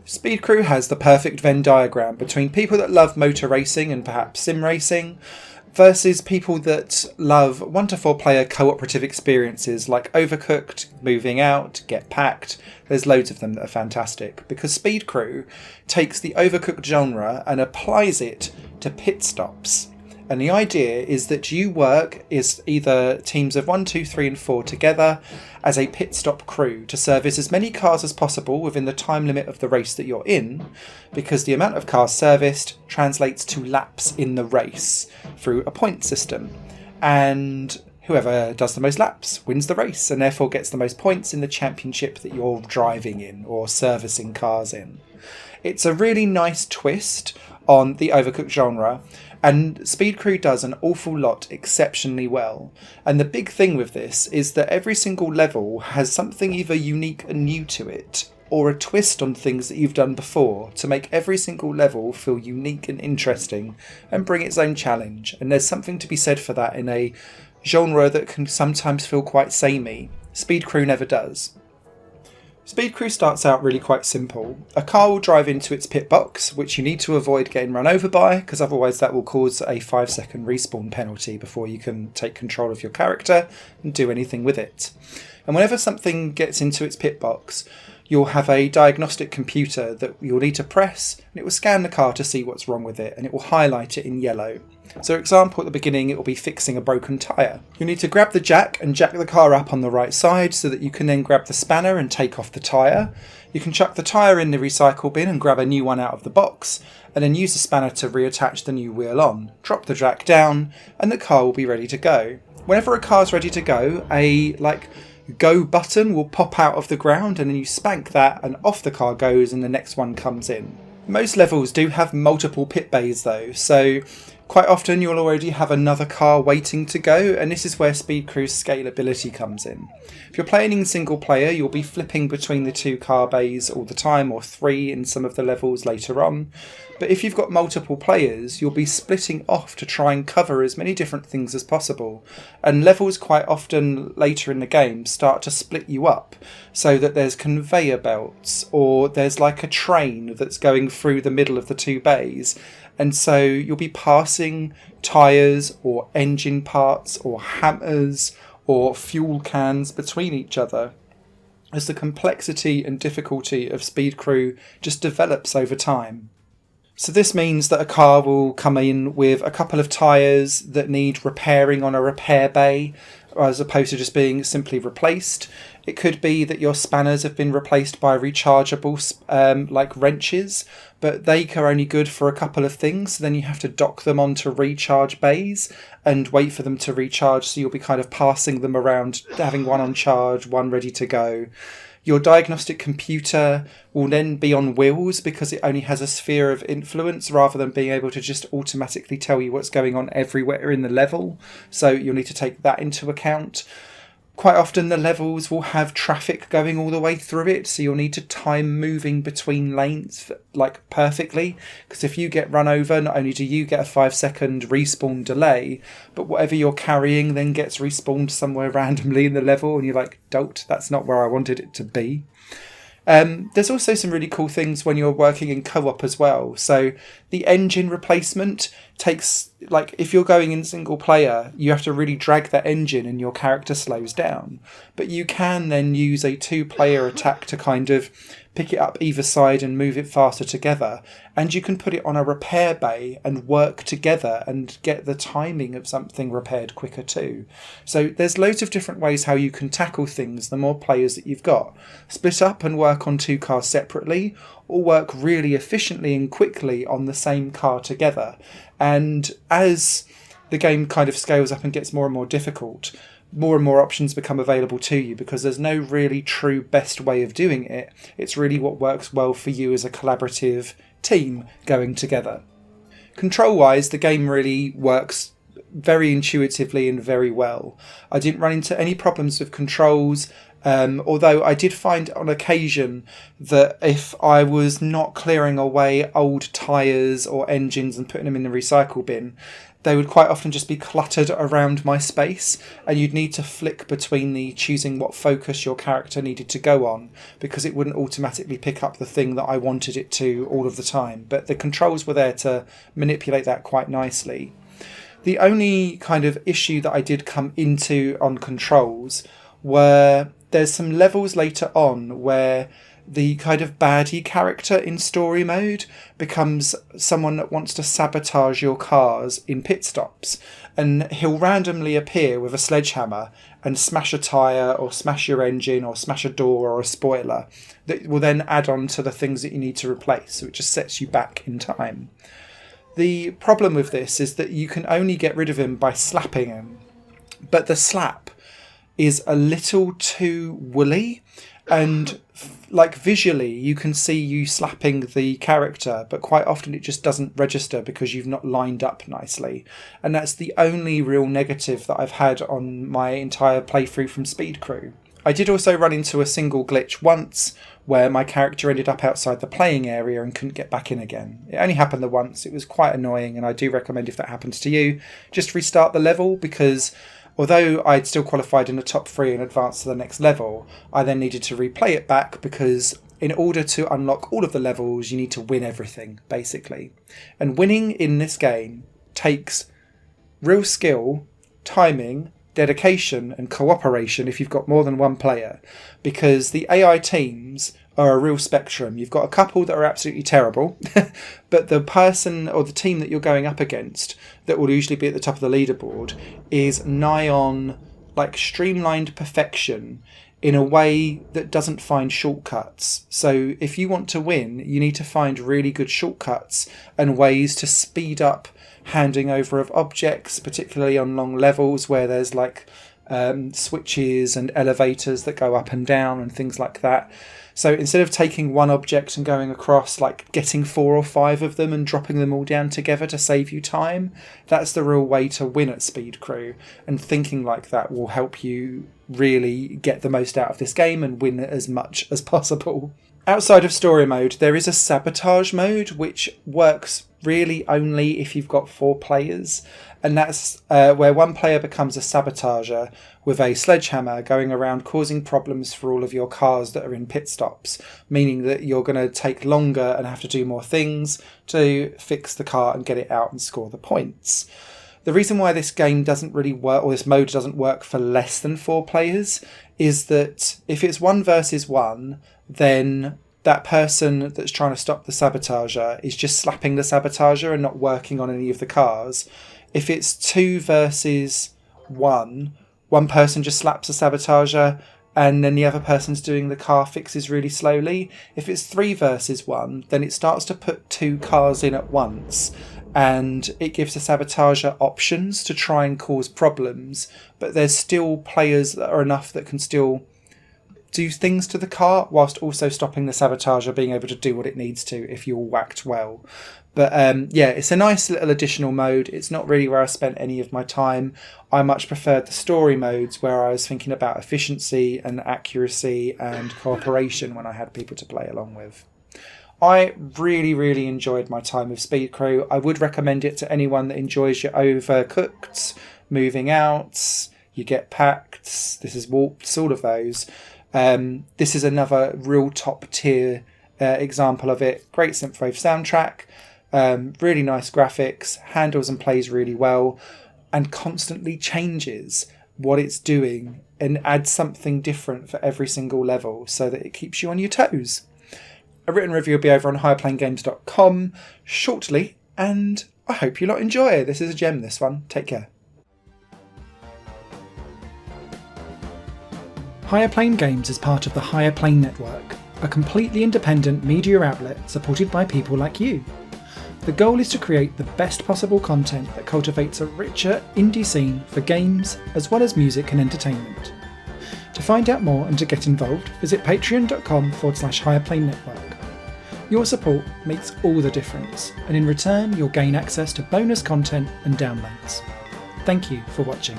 Speed Crew has the perfect Venn diagram between people that love motor racing and perhaps sim racing versus people that love 1 to 4 player cooperative experiences like Overcooked, Moving Out, Get Packed. There's loads of them that are fantastic because Speed Crew takes the Overcooked genre and applies it to pit stops. And the idea is that you work is either teams of 1, 2, 3 and 4 together as a pit stop crew to service as many cars as possible within the time limit of the race that you're in, because the amount of cars serviced translates to laps in the race through a point system. And whoever does the most laps wins the race and therefore gets the most points in the championship that you're driving in or servicing cars in. It's a really nice twist on the Overcooked genre, and Speed Crew does an awful lot exceptionally well. And the big thing with this is that every single level has something either unique and new to it, or a twist on things that you've done before to make every single level feel unique and interesting and bring its own challenge. And there's something to be said for that in a genre that can sometimes feel quite samey. Speed Crew never does. Speed Crew starts out really quite simple. A car will drive into its pit box, which you need to avoid getting run over by, because otherwise that will cause a 5-second respawn penalty before you can take control of your character and do anything with it. And whenever something gets into its pit box, you'll have a diagnostic computer that you'll need to press, and it will scan the car to see what's wrong with it, and it will highlight it in yellow. So, for example, at the beginning it will be fixing a broken tyre. You'll need to grab the jack and jack the car up on the right side so that you can then grab the spanner and take off the tyre. You can chuck the tyre in the recycle bin and grab a new one out of the box, and then use the spanner to reattach the new wheel on. Drop the jack down, and the car will be ready to go. Whenever a car's ready to go, a go button will pop out of the ground, and then you spank that and off the car goes and the next one comes in. Most levels do have multiple pit bays though, so quite often you'll already have another car waiting to go, and this is where Speed Crew's scalability comes in. If you're playing in single player, you'll be flipping between the 2 car bays all the time, or 3 in some of the levels later on. But if you've got multiple players, you'll be splitting off to try and cover as many different things as possible. And levels quite often later in the game start to split you up so that there's conveyor belts, or there's like a train that's going through the middle of the 2 bays. And so you'll be passing tyres or engine parts or hammers or fuel cans between each other as the complexity and difficulty of Speed Crew just develops over time. So this means that a car will come in with a couple of tyres that need repairing on a repair bay, as opposed to just being simply replaced. It could be that your spanners have been replaced by rechargeable like wrenches, but they are only good for a couple of things. So then you have to dock them onto recharge bays and wait for them to recharge. So you'll be kind of passing them around, having one on charge, one ready to go. Your diagnostic computer will then be on wheels because it only has a sphere of influence rather than being able to just automatically tell you what's going on everywhere in the level. So you'll need to take that into account. Quite often the levels will have traffic going all the way through it, so you'll need to time moving between lanes perfectly, because if you get run over, not only do you get a 5-second respawn delay, but whatever you're carrying then gets respawned somewhere randomly in the level, and you're like, dolt, that's not where I wanted it to be. There's also some really cool things when you're working in co-op as well. So the engine replacement takes, if you're going in single player, you have to really drag that engine and your character slows down. But you can then use a 2-player attack to kind of pick it up either side and move it faster together. And you can put it on a repair bay and work together and get the timing of something repaired quicker too. So there's loads of different ways how you can tackle things the more players that you've got. Split up and work on 2 cars separately, or work really efficiently and quickly on the same car together. And as the game kind of scales up and gets more and more difficult, more and more options become available to you, because there's no really true best way of doing it. It's really what works well for you as a collaborative team going together. Control-wise, the game really works very intuitively and very well. I didn't run into any problems with controls. Although I did find on occasion that if I was not clearing away old tyres or engines and putting them in the recycle bin, they would quite often just be cluttered around my space, and you'd need to flick between the choosing what focus your character needed to go on, because it wouldn't automatically pick up the thing that I wanted it to all of the time. But the controls were there to manipulate that quite nicely. The only kind of issue that I did come into on controls were there's some levels later on where the kind of baddie character in story mode becomes someone that wants to sabotage your cars in pit stops, and he'll randomly appear with a sledgehammer and smash a tyre or smash your engine or smash a door or a spoiler that will then add on to the things that you need to replace, so it just sets you back in time. The problem with this is that you can only get rid of him by slapping him, but the slap is a little too woolly, and like visually you can see you slapping the character, but quite often it just doesn't register because you've not lined up nicely, and that's the only real negative that I've had on my entire playthrough from Speed Crew. I did also run into a single glitch once where my character ended up outside the playing area and couldn't get back in again. It only happened the once. It was quite annoying, and I do recommend if that happens to you, just restart the level, because although I'd still qualified in the top 3 and advanced to the next level, I then needed to replay it back, because in order to unlock all of the levels, you need to win everything, basically. And winning in this game takes real skill, timing, dedication and cooperation if you've got more than one player, because the AI teams are a real spectrum. You've got a couple that are absolutely terrible, but the person or the team that you're going up against that will usually be at the top of the leaderboard is nigh on like streamlined perfection in a way that doesn't find shortcuts. So if you want to win, you need to find really good shortcuts and ways to speed up handing over of objects, particularly on long levels where there's like switches and elevators that go up and down and things like that. So instead of taking one object and going across, like getting 4 or 5 of them and dropping them all down together to save you time, that's the real way to win at Speed Crew. And thinking like that will help you really get the most out of this game and win as much as possible. Outside of story mode, there is a sabotage mode, which works really only if you've got 4 players, and that's where one player becomes a sabotager with a sledgehammer going around causing problems for all of your cars that are in pit stops, meaning that you're going to take longer and have to do more things to fix the car and get it out and score the points. The reason why this game doesn't really work, or this mode doesn't work for less than 4 players, is that if it's 1 versus 1, then that person that's trying to stop the sabotager is just slapping the sabotager and not working on any of the cars. If it's 2 versus 1, one person just slaps the sabotager and then the other person's doing the car fixes really slowly. If it's 3 versus 1, then it starts to put 2 cars in at once, and it gives the sabotager options to try and cause problems, but there's still players that are enough that can still do things to the car whilst also stopping the sabotager being able to do what it needs to if you're whacked well. But yeah, it's a nice little additional mode. It's not really where I spent any of my time. I much preferred the story modes where I was thinking about efficiency and accuracy and cooperation when I had people to play along with. I really, really enjoyed my time with Speed Crew. I would recommend it to anyone that enjoys your Overcooked, Moving Out, You Get Packed, This Is Warped, all of those. This is another real top tier example of it. Great synthwave soundtrack, really nice graphics, handles and plays really well, and constantly changes what it's doing and adds something different for every single level so that it keeps you on your toes. A written review will be over on higherplanegames.com shortly, and I hope you lot enjoy it. This is a gem, this one. Take care. Higher Plane Games is part of the Higher Plane Network, a completely independent media outlet supported by people like you. The goal is to create the best possible content that cultivates a richer indie scene for games as well as music and entertainment. To find out more and to get involved, visit patreon.com/higherplane-network. Your support makes all the difference, and in return you'll gain access to bonus content and downloads. Thank you for watching.